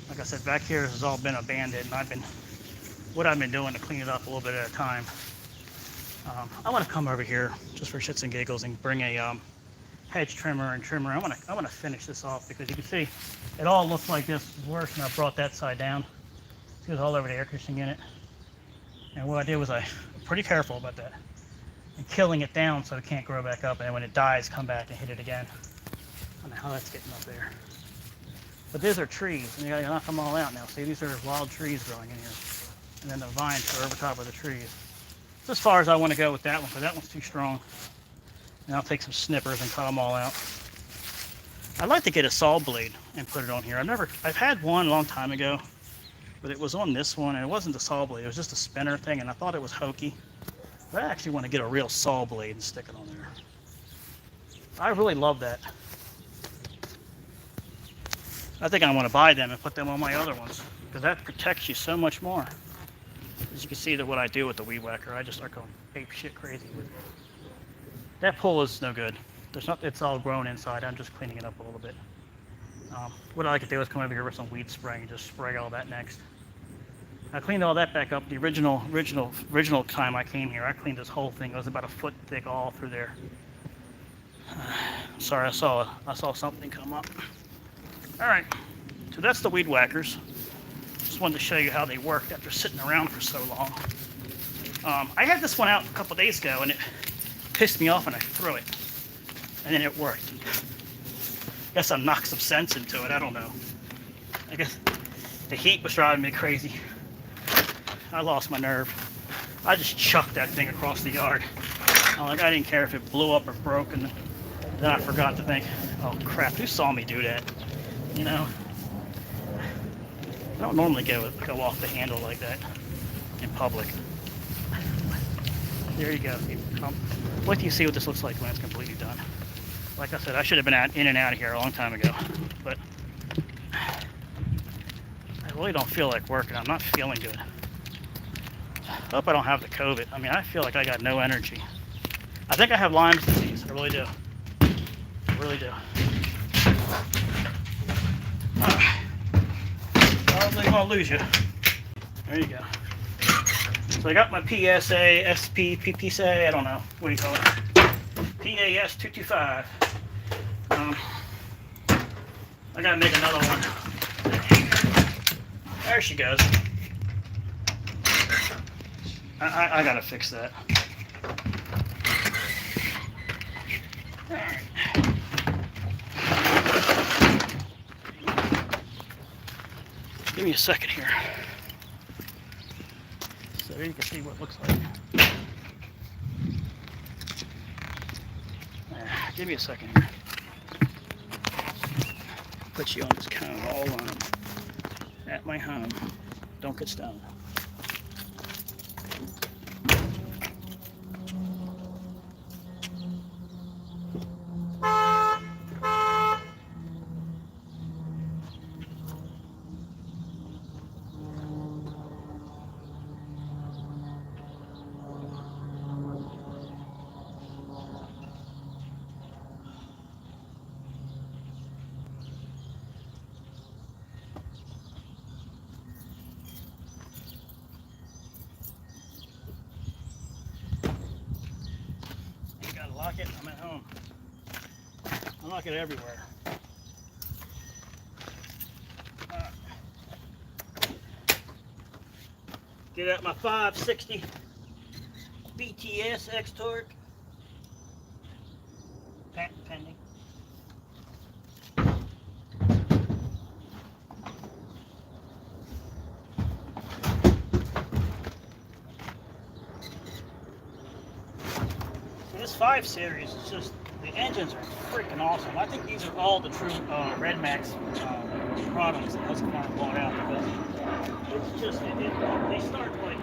Like I said, back here this has all been abandoned, and I've been doing to clean it up a little bit at a time. I want to come over here just for shits and giggles and bring a hedge trimmer and trimmer. I want to finish this off because you can see it all looks like this is worse, and I brought that side down. See, it was all over the air conditioning in it. And what I did was I'm pretty careful about that and killing it down so it can't grow back up, and then when it dies, come back and hit it again. I don't know how that's getting up there. But these are trees, and you gotta knock them all out now. See, these are wild trees growing in here. And then the vines are over top of the trees. It's as far as I want to go with that one, because that one's too strong. And I'll take some snippers and cut them all out. I'd like to get a saw blade and put it on here. I've had one a long time ago, but it was on this one, and it wasn't the saw blade. It was just a spinner thing, and I thought it was hokey. But I actually want to get a real saw blade and stick it on there. I really love that. I think I want to buy them and put them on my other ones because that protects you so much more. As you can see, that what I do with the weed whacker, I just start going ape shit crazy with it. That pull is no good. There's not. It's all grown inside. I'm just cleaning it up a little bit. What I like to do is come over here with some weed spray and just spray all that next. I cleaned all that back up. The original time I came here, I cleaned this whole thing. It was about a foot thick all through there. Sorry, I saw something come up. All right, so that's the weed whackers. Just wanted to show you how they worked after sitting around for so long. I had this one out a couple days ago and it pissed me off and I threw it. And then it worked. Guess I knocked some sense into it, I don't know. I guess the heat was driving me crazy. I lost my nerve. I just chucked that thing across the yard. I didn't care if it blew up or broke, and then I forgot to think, oh crap, who saw me do that? You know? I don't normally go off the handle like that in public. There you go. Wait till you see what this looks like when it's completely done. Like I said, I should have been in and out of here a long time ago, but I really don't feel like working. I'm not feeling good. I hope I don't have the COVID. I mean, I feel like I got no energy. I think I have Lyme's disease. I really do. I really do. Probably gonna lose you. There you go. So I got my PSA, SP, PPSA, I don't know. What do you call it? PAS 225. I gotta make another one. There she goes. I gotta fix that. Alright. Give me a second here. So there you can see what it looks like. Give me a second here. Put you on this cone all alone. At my home. Don't get stoned. Lock it, I'm at home. I lock it everywhere. Get out my 560 BTS X-Torque. Patent pending. This 5 Series is just, the engines are freaking awesome. I think these are all the true Red Max products that Husqvarna bought out, because it's just, they start like,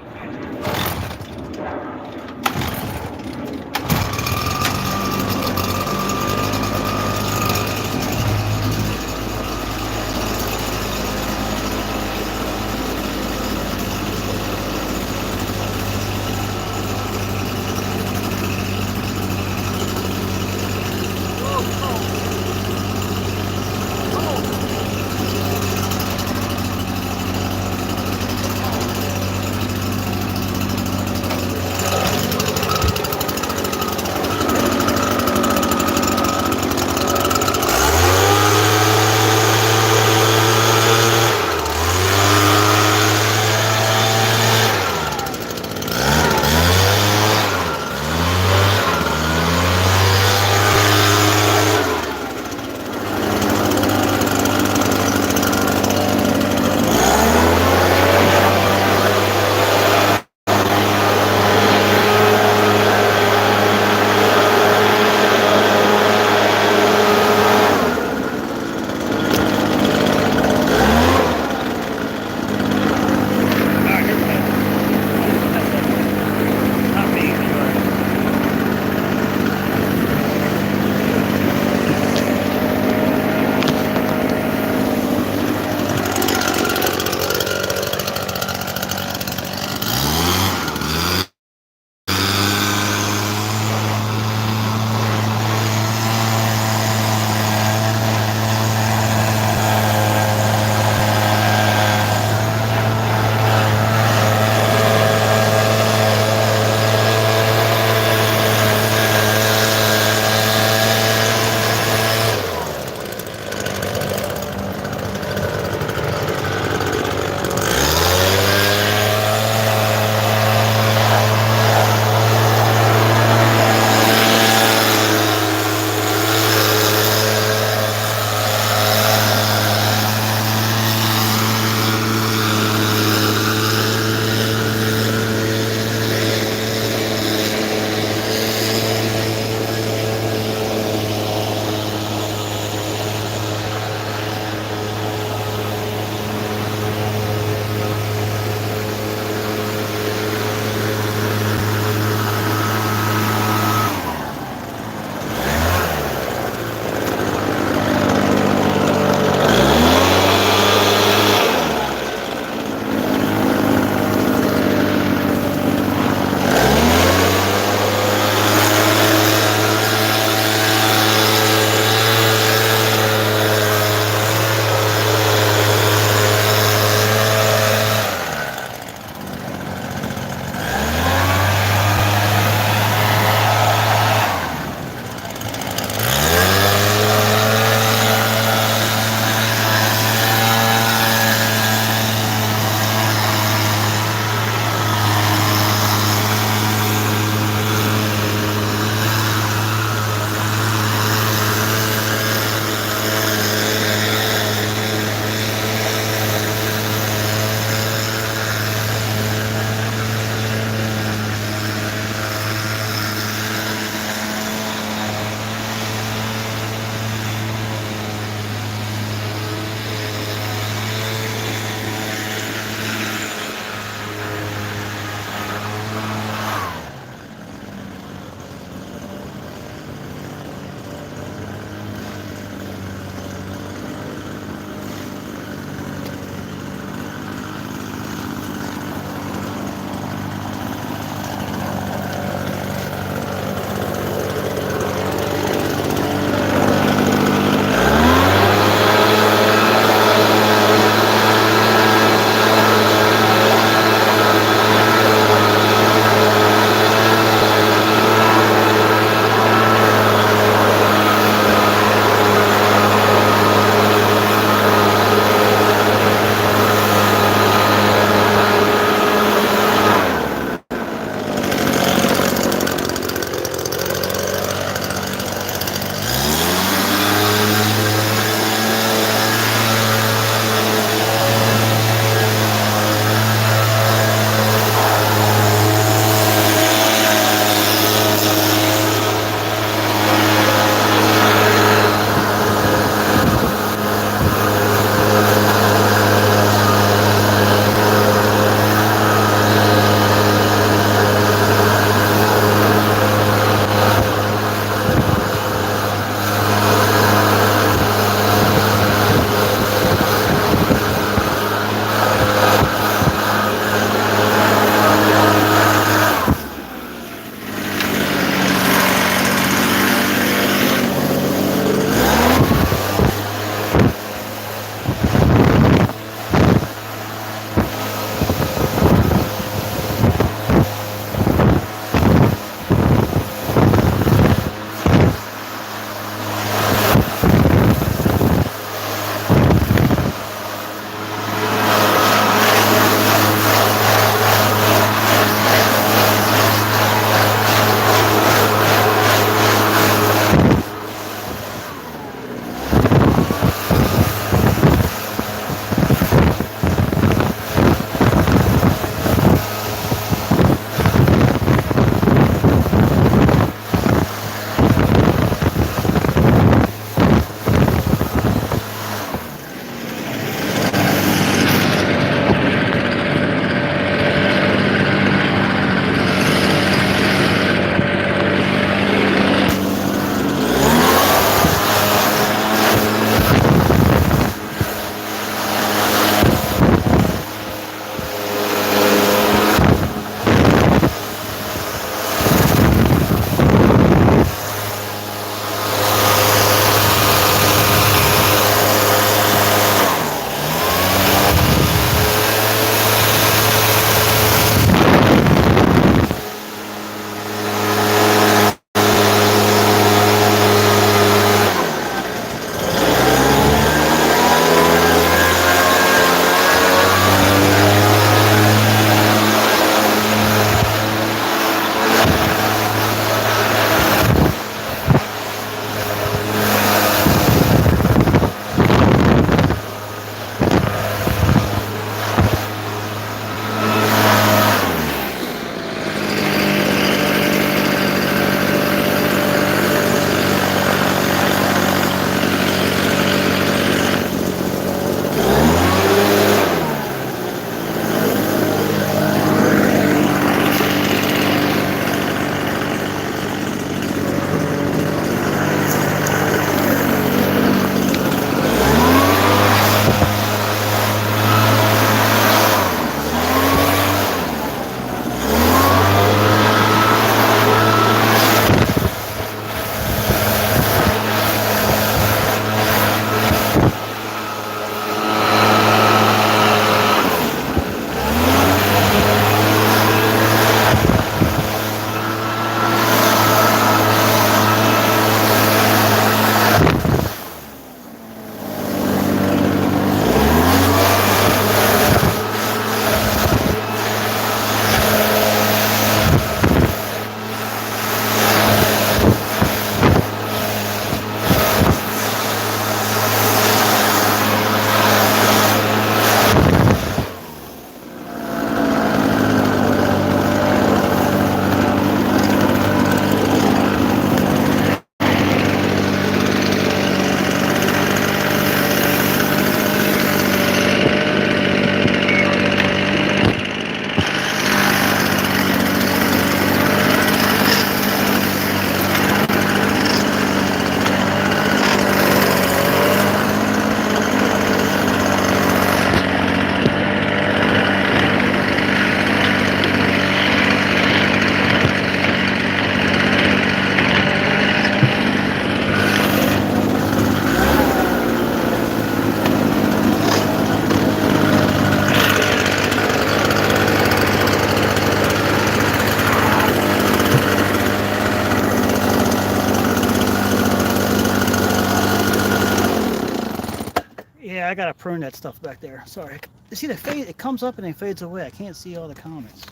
gotta prune that stuff back there. Sorry. You see the fade? It comes up and then fades away. I can't see all the comments.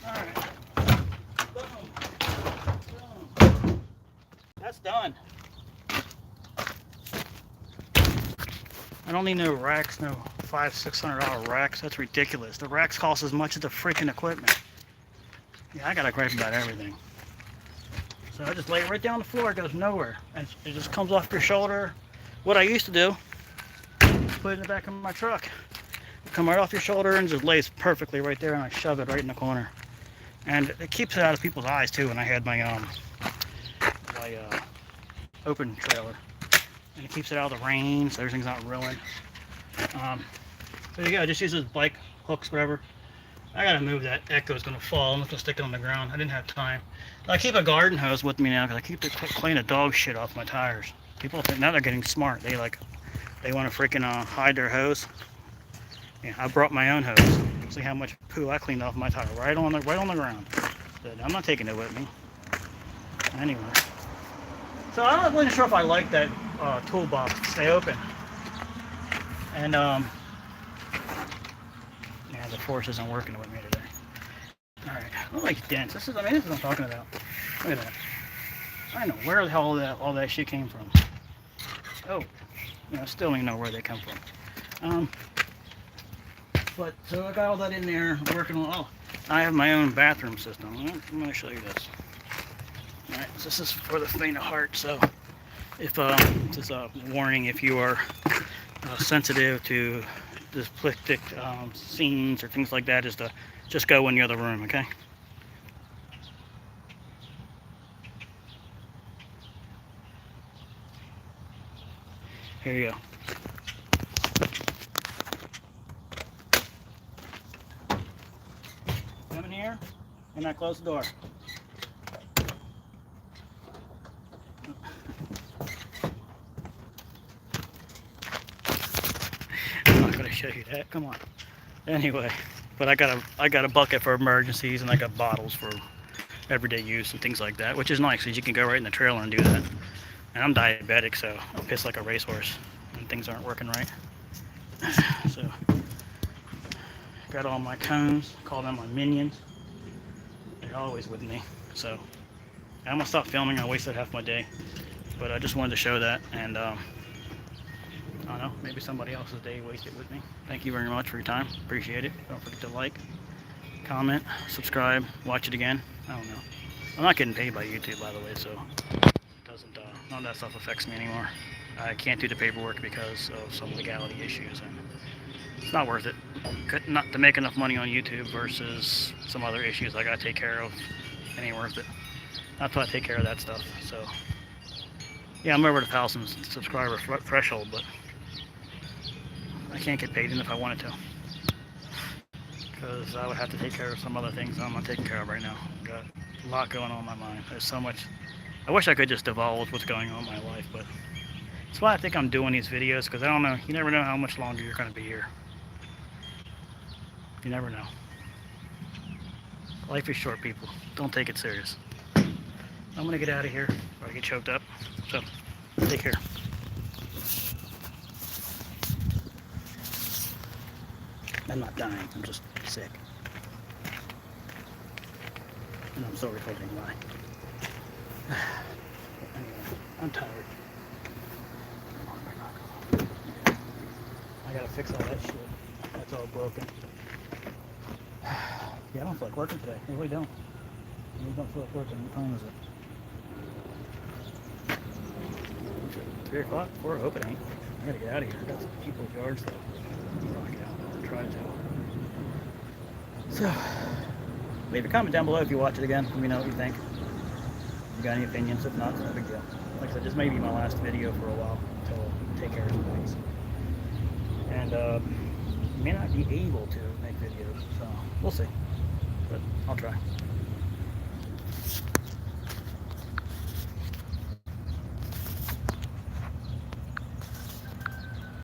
All right. Boom. That's done. I don't need no racks, no $500-600 racks. That's ridiculous. The racks cost as much as the freaking equipment. Yeah, I gotta gripe about everything. So I just lay it right down on the floor. It goes nowhere, and it just comes off your shoulder. What I used to do, put it in the back of my truck. Come right off your shoulder and just lays perfectly right there, and I shove it right in the corner. And it keeps it out of people's eyes too. When I had my open trailer, and it keeps it out of the rain, so everything's not ruined. So you go. Just use those bike hooks, whatever. I gotta move that. Echo's gonna fall. I'm just gonna stick it on the ground. I didn't have time. I keep a garden hose with me now because I keep to clean the dog shit off my tires. People think now they're getting smart. They want to freaking hide their hose. Yeah, I brought my own hose. See how much poo I cleaned off my tire right on the ground. But I'm not taking it with me. Anyway, so I'm not really sure if I like that toolbox to stay open. And yeah, the force isn't working with me today. All right, I like dents. This is what I'm talking about. Look at that. I don't know where the hell all that shit came from. Oh, I still don't even know where they come from. But so I got all that in there, working on. Oh, I have my own bathroom system. I'm going to show you this. All right, so this is for the faint of heart. So if this is a warning if you are sensitive to dysplastic scenes or things like that, is to just go in the other room, okay? Here you go. Come in here and I close the door. I'm not gonna show you that. Come on. Anyway, but I got a bucket for emergencies, and I got bottles for everyday use and things like that, which is nice because you can go right in the trailer and do that. And I'm diabetic, so I piss like a racehorse when things aren't working right. So, got all my cones, call them my minions. They're always with me. So, I'm gonna stop filming. I wasted half my day, but I just wanted to show that, and I don't know, maybe somebody else's day wasted with me. Thank you very much for your time. Appreciate it. Don't forget to like, comment, subscribe, watch it again. I don't know. I'm not getting paid by YouTube, by the way, so none of that stuff affects me anymore. I can't do the paperwork because of some legality issues, and it's not worth it. Not to make enough money on YouTube versus some other issues I gotta take care of. It ain't worth it. Not till I take care of that stuff. So yeah, I'm over the 1,000 subscriber threshold, but I can't get paid even if I wanted to, because I would have to take care of some other things I'm not taking care of right now. Got a lot going on in my mind. There's so much. I wish I could just divulge what's going on in my life, but that's why I think I'm doing these videos, because I don't know. You never know how much longer you're going to be here. You never know. Life is short, people. Don't take it serious. I'm going to get out of here or I get choked up. So, take care. I'm not dying. I'm just sick. And I'm still recording. Why? Anyway, I'm tired. I gotta fix all that shit. That's all broken. Yeah, I don't feel like working today. I really don't. I really don't feel like working. What time is it? 3 o'clock? 4? I hope it ain't. I gotta get out of here. I got some people's yards though. I'll get out. I'll try to. So, leave a comment down below if you watch it again. Let me know what you think. If you got any opinions, if not, it's no big deal. Like I said, this may be my last video for a while until I take care of some things. And may not be able to make videos, so we'll see. But I'll try.